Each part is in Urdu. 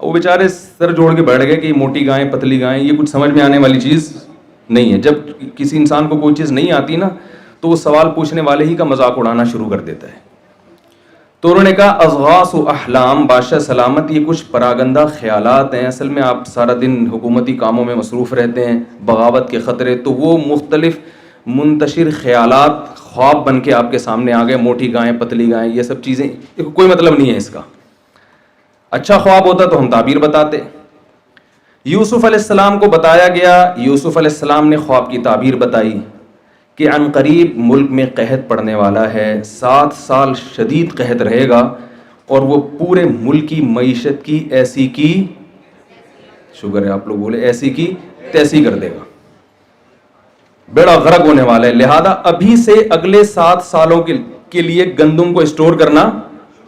وہ بیچارے سر جوڑ کے بیٹھ گئے کہ موٹی گائیں پتلی گائیں یہ کچھ سمجھ میں آنے والی چیز نہیں ہے. جب کسی انسان کو کوئی چیز نہیں آتی نا تو وہ سوال پوچھنے والے ہی کا مذاق اڑانا شروع کر دیتا ہے. تو انہوں نے کہا اضغاث احلام بادشاہ سلامت یہ کچھ پراگندہ خیالات ہیں. اصل میں آپ سارا دن حکومتی کاموں میں مصروف رہتے ہیں, بغاوت کے خطرے, تو وہ مختلف منتشر خیالات خواب بن کے آپ کے سامنے آ گئے, موٹی گائیں پتلی گائیں یہ سب چیزیں کوئی مطلب نہیں ہے اس کا. اچھا خواب ہوتا تو ہم تعبیر بتاتے. یوسف علیہ السلام کو بتایا گیا, یوسف علیہ السلام نے خواب کی تعبیر بتائی کہ عن قریب ملک میں قحط پڑنے والا ہے, 7 سال شدید قحط رہے گا اور وہ پورے ملک کی معیشت کی ایسی کی, شکر ہے آپ لوگ بولے, ایسی کی تیسی کر دے گا, بیڑا غرق ہونے والا ہے. لہذا ابھی سے اگلے 7 سالوں کے لیے گندم کو اسٹور کرنا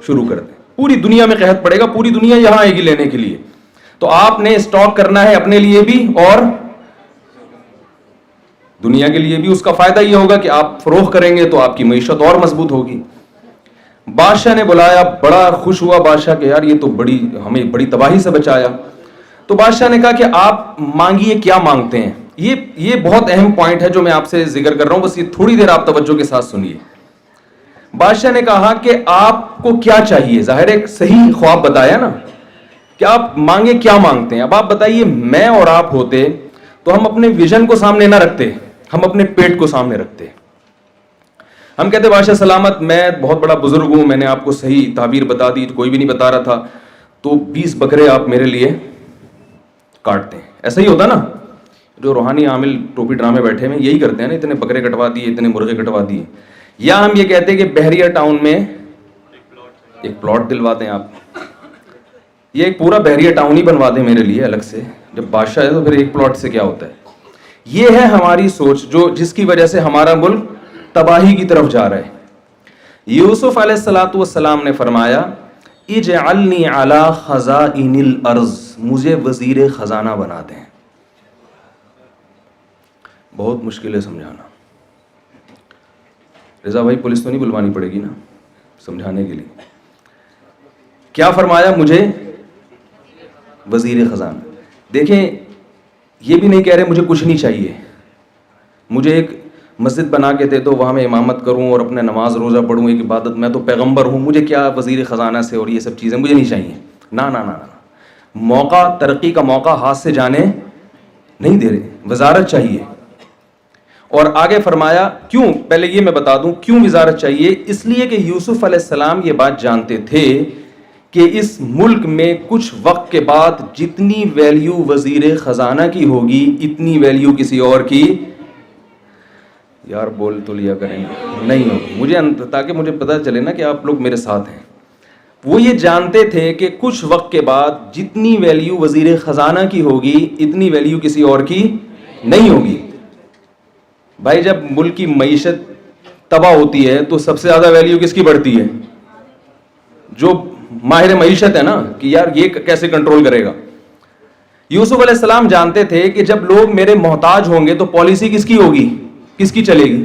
شروع کر دیں. پوری دنیا میں قحط پڑے گا, پوری دنیا یہاں آئے گی لینے کے لیے, تو آپ نے اسٹاک کرنا ہے اپنے لیے بھی اور دنیا کے لیے بھی. اس کا فائدہ یہ ہوگا کہ آپ فروخت کریں گے تو آپ کی معیشت اور مضبوط ہوگی. بادشاہ نے بلایا, بڑا خوش ہوا بادشاہ کہ یار یہ تو ہمیں بڑی تباہی سے بچایا. تو بادشاہ نے کہا کہ آپ مانگیے کیا مانگتے ہیں. یہ بہت اہم پوائنٹ ہے جو میں آپ سے ذکر کر رہا ہوں, بس یہ تھوڑی دیر آپ توجہ کے ساتھ سنیے. بادشاہ نے کہا کہ آپ کو کیا چاہیے, ظاہر ایک صحیح خواب بتایا نا کہ آپ مانگے کیا مانگتے ہیں. اب آپ بتائیے میں اور آپ ہوتے تو ہم اپنے ویژن کو سامنے نہ رکھتے, ہم اپنے پیٹ کو سامنے رکھتے. ہم کہتے بادشاہ سلامت میں بہت بڑا بزرگ ہوں, میں نے آپ کو صحیح تعبیر بتا دی, کوئی بھی نہیں بتا رہا تھا, تو 20 بکرے آپ میرے لیے کاٹتے ہیں. ایسا ہی ہوتا نا, جو روحانی عامل ٹوپی ڈرامے بیٹھے ہیں یہی کرتے ہیں نا, اتنے بکرے کٹوا دیے, اتنے مرغے کٹوا دیے. یا ہم یہ کہتے ہیں کہ بحریہ ٹاؤن میں ایک پلاٹ دلوا دیں, آپ یہ ایک پورا بحریہ ٹاؤن ہی بنوا دیں میرے لیے الگ سے. جب بادشاہ ہے تو پھر ایک پلاٹ سے کیا ہوتا ہے. یہ ہے ہماری سوچ جس کی وجہ سے ہمارا ملک تباہی کی طرف جا رہا ہے. یوسف علیہ الصلوۃ والسلام نے فرمایا اجعلنی علی خزائن الارض, مجھے وزیر خزانہ بنا دیں. بہت مشکل ہے سمجھانا. رضا بھائی پولیس تو نہیں بلوانی پڑے گی نا سمجھانے کے لیے. کیا فرمایا, مجھے وزیر خزانہ. دیکھیں یہ بھی نہیں کہہ رہے مجھے کچھ نہیں چاہیے, مجھے ایک مسجد بنا کے دے دو, وہاں میں امامت کروں اور اپنے نماز روزہ پڑھوں, ایک عبادت, میں تو پیغمبر ہوں, مجھے کیا وزیر خزانہ سے اور یہ سب چیزیں مجھے نہیں چاہیے. نا نا نا, موقع, ترقی کا موقع ہاتھ سے جانے نہیں دے رہے, وزارت چاہیے. اور آگے فرمایا کیوں, پہلے یہ میں بتا دوں کیوں وزارت چاہیے. اس لیے کہ یوسف علیہ السلام یہ بات جانتے تھے کہ اس ملک میں کچھ وقت کے بعد جتنی ویلیو وزیر خزانہ کی ہوگی اتنی ویلیو کسی اور کی, یار بول تو لیا کریں نہیں ہوگی مجھے, تاکہ مجھے پتہ چلے نا کہ آپ لوگ میرے ساتھ ہیں. وہ یہ جانتے تھے کہ کچھ وقت کے بعد جتنی ویلیو وزیر خزانہ کی ہوگی اتنی ویلیو کسی اور کی نہیں ہوگی. بھائی جب ملک کی معیشت تباہ ہوتی ہے تو سب سے زیادہ ویلیو کس کی بڑھتی ہے, جو ماہر معیشت ہے نا, کہ یار یہ کیسے کنٹرول کرے گا. یوسف علیہ السلام جانتے تھے کہ جب لوگ میرے محتاج ہوں گے تو پالیسی کس کی ہوگی, کس کی چلے گی.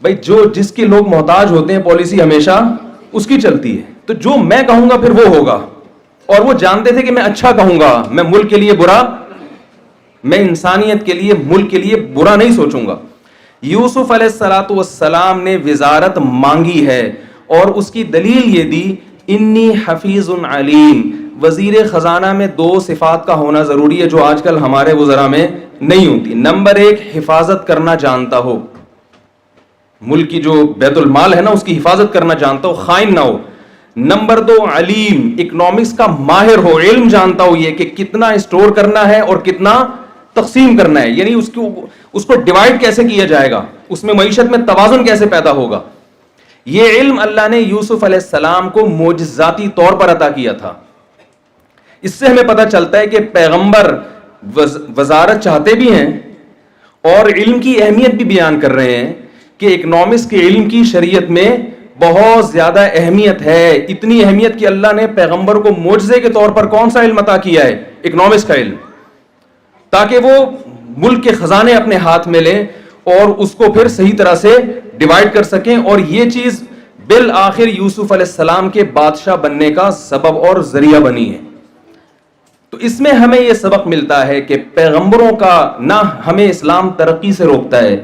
بھائی جس کے لوگ محتاج ہوتے ہیں پالیسی ہمیشہ اس کی چلتی ہے. تو جو میں کہوں گا پھر وہ ہوگا. اور وہ جانتے تھے کہ میں اچھا کہوں گا, میں ملک کے لیے برا, میں انسانیت کے لیے ملک کے لیے برا نہیں سوچوں گا. یوسف علیہ الصلوۃ والسلام نے وزارت مانگی ہے اور اس کی دلیل یہ دی انی حفیظ علیم. وزیر خزانہ میں 2 صفات کا ہونا ضروری ہے جو آج کل ہمارے وزراء میں نہیں ہوتی. نمبر 1 حفاظت کرنا جانتا ہو, ملک کی جو بیت المال ہے نا اس کی حفاظت کرنا جانتا ہو, خائن نہ ہو. نمبر 2 علیم, اکنامکس کا ماہر ہو, علم جانتا ہو یہ کہ کتنا اسٹور کرنا ہے اور کتنا تقسیم کرنا ہے, یعنی اس کو ڈیوائڈ کیسے کیا جائے گا, اس میں معیشت میں توازن کیسے پیدا ہوگا. یہ علم اللہ نے یوسف علیہ السلام کو معجزاتی طور پر عطا کیا تھا. اس سے ہمیں پتہ چلتا ہے کہ پیغمبر وزارت چاہتے بھی ہیں اور علم کی اہمیت بھی بیان کر رہے ہیں کہ اکنامکس کے علم کی شریعت میں بہت زیادہ اہمیت ہے. اتنی اہمیت کہ اللہ نے پیغمبر کو معجزے کے طور پر کون سا علم عطا کیا ہے, اکنامکس کا علم, تاکہ وہ ملک کے خزانے اپنے ہاتھ میں لیں اور اس کو پھر صحیح طرح سے ڈیوائڈ کر سکیں. اور یہ چیز بالآخر یوسف علیہ السلام کے بادشاہ بننے کا سبب اور ذریعہ بنی ہے. تو اس میں ہمیں یہ سبق ملتا ہے کہ پیغمبروں کا نہ ہمیں اسلام ترقی سے روکتا ہے،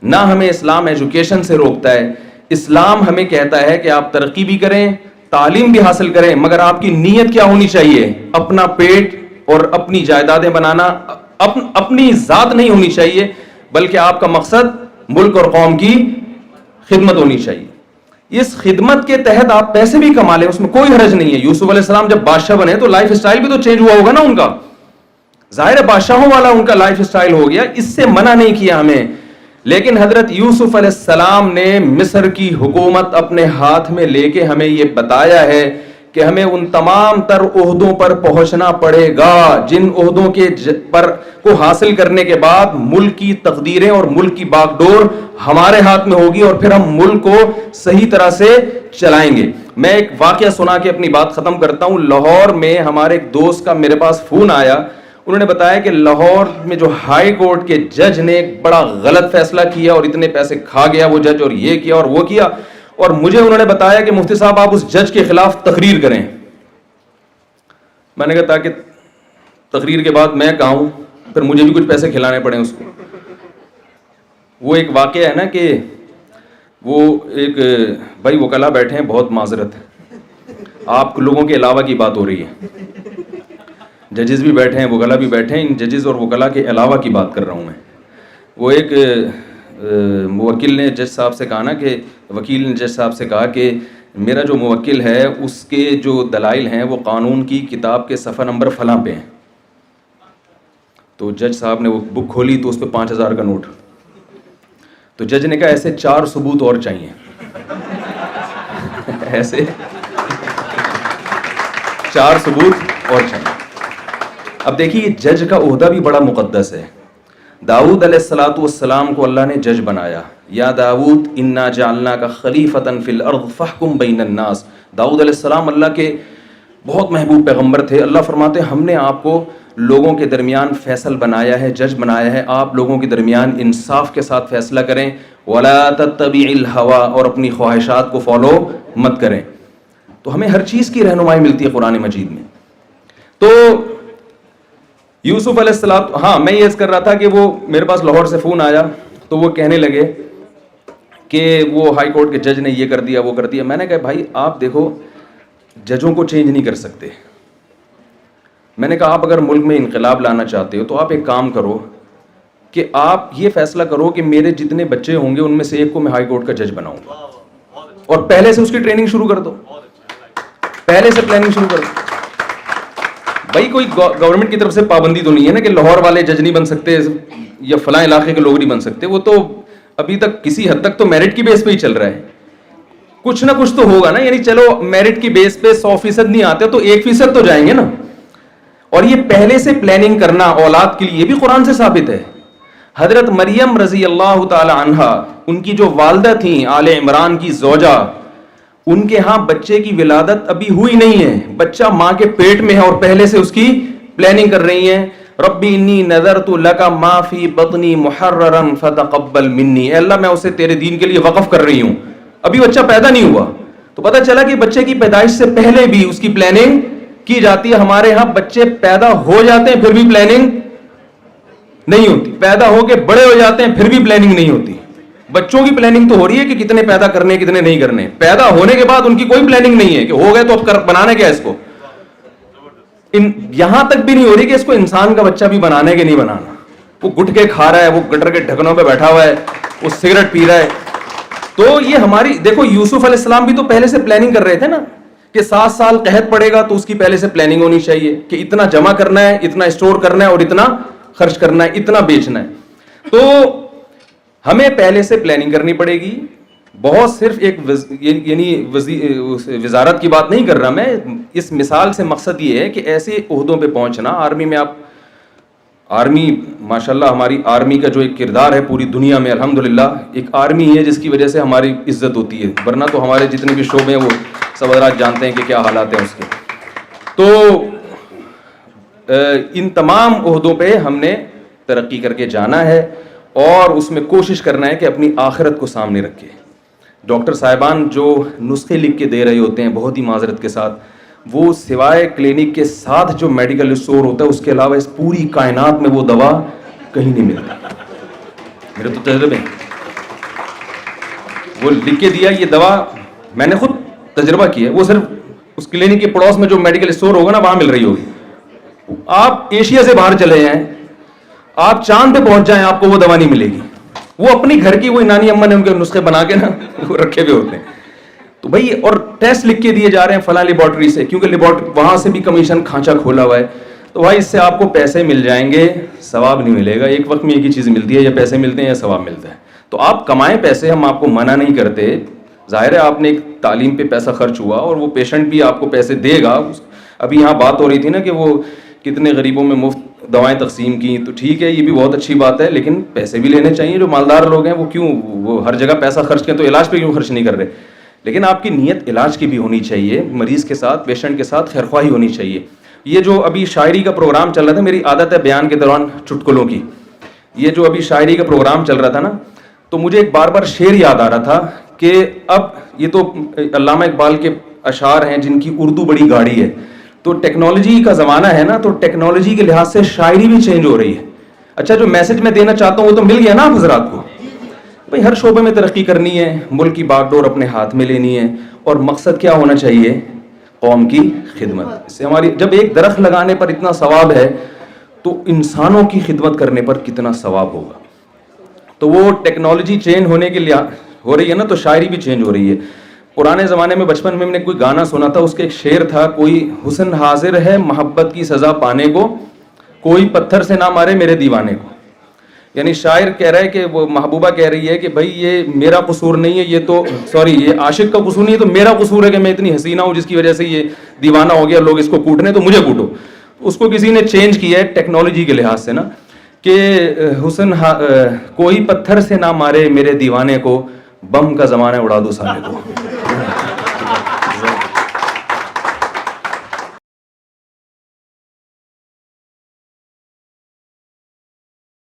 نہ ہمیں اسلام ایجوکیشن سے روکتا ہے. اسلام ہمیں کہتا ہے کہ آپ ترقی بھی کریں، تعلیم بھی حاصل کریں، مگر آپ کی نیت کیا ہونی چاہیے؟ اپنا پیٹ اور اپنی جائیدادیں بنانا، اپنی ذات نہیں ہونی چاہیے، بلکہ آپ کا مقصد ملک اور قوم کی خدمت ہونی چاہیے. اس خدمت کے تحت آپ پیسے بھی کما لیں، اس میں کوئی حرج نہیں ہے. یوسف علیہ السلام جب بادشاہ بنے تو لائف اسٹائل بھی تو چینج ہوا ہوگا نا ان کا، ظاہر ہے بادشاہوں والا ان کا لائف اسٹائل ہو گیا، اس سے منع نہیں کیا ہمیں. لیکن حضرت یوسف علیہ السلام نے مصر کی حکومت اپنے ہاتھ میں لے کے ہمیں یہ بتایا ہے کہ ہمیں ان تمام تر عہدوں پر پہنچنا پڑے گا جن عہدوں کے پر کو حاصل کرنے کے بعد ملک کی تقدیریں اور ملک کی باغ ڈور ہمارے ہاتھ میں ہوگی، اور پھر ہم ملک کو صحیح طرح سے چلائیں گے. میں ایک واقعہ سنا کے اپنی بات ختم کرتا ہوں. لاہور میں ہمارے ایک دوست کا میرے پاس فون آیا، انہوں نے بتایا کہ لاہور میں جو ہائی کورٹ کے جج نے ایک بڑا غلط فیصلہ کیا اور اتنے پیسے کھا گیا وہ جج، اور یہ کیا اور وہ کیا، اور مجھے انہوں نے بتایا کہ مفتی صاحب آپ اس جج کے خلاف تقریر کریں. میں نے کہا تاکہ تقریر کے بعد میں کہوں پھر مجھے بھی کچھ پیسے کھلانے پڑیں اس کو. وہ ایک واقعہ ہے نا کہ وہ ایک بھائی وکلا بیٹھے ہیں، بہت معذرت ہے آپ لوگوں کے علاوہ کی بات ہو رہی ہے، ججز بھی بیٹھے ہیں، وکلا بھی بیٹھے ہیں، ان ججز اور وکلا کے علاوہ کی بات کر رہا ہوں میں. وہ ایک موکل نے جج صاحب سے کہا نا کہ وکیل نے جج صاحب سے کہا کہ میرا جو موکل ہے اس کے جو دلائل ہیں وہ قانون کی کتاب کے صفحہ نمبر فلاں پہ ہیں. تو جج صاحب نے وہ بک کھولی تو اس پہ 5,000 کا نوٹ. تو جج نے کہا ایسے 4 ثبوت اور چاہیے ایسے 4 ثبوت اور چاہیے. اب دیکھیے جج کا عہدہ بھی بڑا مقدس ہے. داؤد علیہ الصلوۃ والسلام کو اللہ نے جج بنایا. یا داؤد انا جعلناک خلیفۃ فی الارض فاحکم بین الناس. داؤد علیہ السلام اللہ کے بہت محبوب پیغمبر تھے. اللہ فرماتے ہم نے آپ کو لوگوں کے درمیان فیصل بنایا ہے، جج بنایا ہے، آپ لوگوں کے درمیان انصاف کے ساتھ فیصلہ کریں. ولا تتبع الہوی، اور اپنی خواہشات کو فالو مت کریں. تو ہمیں ہر چیز کی رہنمائی ملتی ہے قرآن مجید میں. تو یوسف علیہ السلام، ہاں میں یہ عرض کر رہا تھا کہ وہ میرے پاس لاہور سے فون آیا تو وہ کہنے لگے کہ وہ ہائی کورٹ کے جج نے یہ کر دیا وہ کر دیا. میں نے کہا بھائی آپ دیکھو ججوں کو چینج نہیں کر سکتے. میں نے کہا آپ اگر ملک میں انقلاب لانا چاہتے ہو تو آپ ایک کام کرو کہ آپ یہ فیصلہ کرو کہ میرے جتنے بچے ہوں گے ان میں سے ایک کو میں ہائی کورٹ کا جج بناؤں گا، اور پہلے سے اس کی ٹریننگ شروع کر دو، پہلے سے پلاننگ شروع کر دو. بھائی کوئی گورنمنٹ کی طرف سے پابندی تو نہیں ہے نا کہ لاہور والے جج نہیں بن سکتے یا فلاں علاقے کے لوگ نہیں بن سکتے. وہ تو ابھی تک کسی حد تک تو میرٹ کی بیس پہ ہی چل رہا ہے. کچھ نہ کچھ تو ہوگا نا، یعنی چلو میرٹ کی بیس پہ 100% نہیں آتے تو 1% تو جائیں گے نا. اور یہ پہلے سے پلاننگ کرنا اولاد کے لیے بھی قرآن سے ثابت ہے. حضرت مریم رضی اللہ تعالی عنہا، ان کی جو والدہ تھیں آل عمران کی زوجہ، ان کے ہاں بچے کی ولادت ابھی ہوئی نہیں ہے، بچہ ماں کے پیٹ میں ہے اور پہلے سے اس کی پلاننگ کر رہی ہیں. ربی انی نذرت لک ما فی بطنی محررا فتقبل منی. اے اللہ میں اسے تیرے دین کے لیے وقف کر رہی ہوں. ابھی بچہ پیدا نہیں ہوا. تو پتہ چلا کہ بچے کی پیدائش سے پہلے بھی اس کی پلاننگ کی جاتی ہے. ہمارے ہاں بچے پیدا ہو جاتے ہیں پھر بھی پلاننگ نہیں ہوتی، پیدا ہو کے بڑے ہو جاتے ہیں پھر بھی پلاننگ نہیں ہوتی. بچوں کی پلاننگ تو ہو رہی ہے کہ کتنے پیدا کرنے کتنے نہیں کرنے. پیدا ہونے کے بعد ان کی کوئی پلاننگ نہیں ہے کہ ہو گئے تو اب بنانا کیا اس کو. یہاں تک بھی نہیں ہو رہی کہ اس کو انسان کا بچہ بھی بنانا ہے کہ نہیں بنانا. وہ گٹکے کھا رہا ہے، وہ گٹر کے ڈھکنوں پہ بیٹھا ہوا ہے، وہ سگریٹ پی رہا ہے. تو یہ ہماری دیکھو یوسف علیہ السلام بھی تو پہلے سے پلاننگ کر رہے تھے نا کہ 7 سال قحط پڑے گا تو اس کی پہلے سے پلاننگ ہونی چاہیے کہ اتنا جمع کرنا ہے، اتنا اسٹور کرنا ہے اور اتنا خرچ کرنا ہے، اتنا بیچنا ہے. تو ہمیں پہلے سے پلاننگ کرنی پڑے گی. بہت صرف ایک یعنی وزارت کی بات نہیں کر رہا میں. اس مثال سے مقصد یہ ہے کہ ایسے عہدوں پہ پہنچنا. آرمی میں آپ آرمی ماشاءاللہ ہماری آرمی کا جو ایک کردار ہے پوری دنیا میں الحمدللہ ایک آرمی ہے جس کی وجہ سے ہماری عزت ہوتی ہے، ورنہ تو ہمارے جتنے بھی شعبے ہیں وہ سب حضرات جانتے ہیں کہ کیا حالات ہیں اس کے. تو ان تمام عہدوں پہ ہم نے ترقی کر کے جانا ہے اور اس میں کوشش کرنا ہے کہ اپنی آخرت کو سامنے رکھے. ڈاکٹر صاحبان جو نسخے لکھ کے دے رہے ہوتے ہیں بہت ہی معذرت کے ساتھ, وہ سوائے کلینک کے ساتھ جو میڈیکل اسٹور ہوتا ہے اس کے علاوہ اس پوری کائنات میں وہ دوا کہیں نہیں ملتی. میرے تو تجربے ہیں, وہ لکھ کے دیا یہ دوا, میں نے خود تجربہ کیا ہے, وہ صرف اس کلینک کے پڑوس میں جو میڈیکل اسٹور ہوگا نا وہاں مل رہی ہوگی. آپ ایشیا سے باہر چلے جائیں, آپ چاند پہ پہنچ جائیں, آپ کو وہ دوا نہیں ملے گی. وہ اپنی گھر کی وہ نانی اماں نے ان کے نسخے بنا کے نا وہ رکھے ہوئے ہوتے ہیں. تو بھائی اور ٹیسٹ لکھ کے دیے جا رہے ہیں فلاں لیبارٹری سے, کیونکہ لیبارٹری وہاں سے بھی کمیشن کھانچا کھولا ہوا ہے. تو بھائی اس سے آپ کو پیسے مل جائیں گے, ثواب نہیں ملے گا. ایک وقت میں ایک ہی چیز ملتی ہے, یا پیسے ملتے ہیں یا ثواب ملتا ہے. تو آپ کمائیں پیسے, ہم آپ کو منع نہیں کرتے. ظاہر ہے آپ نے ایک تعلیم پہ پیسہ خرچ ہوا اور وہ پیشنٹ بھی آپ کو پیسے دے گا. ابھی یہاں بات ہو رہی تھی نا کہ وہ کتنے غریبوں میں مفت دوائیں تقسیم کی, تو ٹھیک ہے یہ بھی بہت اچھی بات ہے, لیکن پیسے بھی لینے چاہیے. جو مالدار لوگ ہیں وہ کیوں وہ ہر جگہ پیسہ خرچ کریں, تو علاج پہ کیوں خرچ نہیں کر رہے؟ لیکن آپ کی نیت علاج کی بھی ہونی چاہیے, مریض کے ساتھ پیشنٹ کے ساتھ خیرخواہی ہونی چاہیے. یہ جو ابھی شاعری کا پروگرام چل رہا تھا, میری عادت ہے بیان کے دوران چٹکلوں کی, یہ جو ابھی شاعری کا پروگرام چل رہا تھا نا, تو مجھے ایک بار بار شعر یاد آ رہا تھا کہ اب یہ تو علامہ اقبال کے اشعار ہیں جن کی اردو بڑی گاڑی ہے, تو ٹیکنالوجی کا زمانہ ہے نا, تو ٹیکنالوجی کے لحاظ سے شاعری بھی چینج ہو رہی ہے. اچھا جو میسج میں دینا چاہتا ہوں وہ تو مل گیا نا آپ حضرات کو. بھائی ہر شعبے میں ترقی کرنی ہے, ملک کی باغ ڈور اپنے ہاتھ میں لینی ہے, اور مقصد کیا ہونا چاہیے؟ قوم کی خدمت. اس سے ہماری جب ایک درخت لگانے پر اتنا ثواب ہے تو انسانوں کی خدمت کرنے پر کتنا ثواب ہوگا. تو وہ ٹیکنالوجی چینج ہونے کے لیے ہو رہی ہے نا, تو شاعری بھی چینج ہو رہی ہے. پرانے زمانے میں بچپن میں نے کوئی گانا سنا تھا, اس کے ایک شعر تھا, کوئی حسن حاضر ہے محبت کی سزا پانے کو, کوئی پتھر سے نہ مارے میرے دیوانے کو. یعنی شاعر کہہ رہا ہے کہ وہ محبوبہ کہہ رہی ہے کہ بھائی یہ میرا قصور نہیں ہے, یہ تو سوری یہ عاشق کا قصور نہیں ہے, تو میرا قصور ہے کہ میں اتنی حسینہ ہوں جس کی وجہ سے یہ دیوانہ ہو گیا, لوگ اس کو کوٹنے, تو مجھے کوٹو. اس کو کسی نے چینج کیا ہے ٹیکنالوجی کے لحاظ سے نا, کہ حسن کوئی پتھر سے نہ مارے میرے دیوانے کو, بم کا زمانہ اڑا دو سارے کو.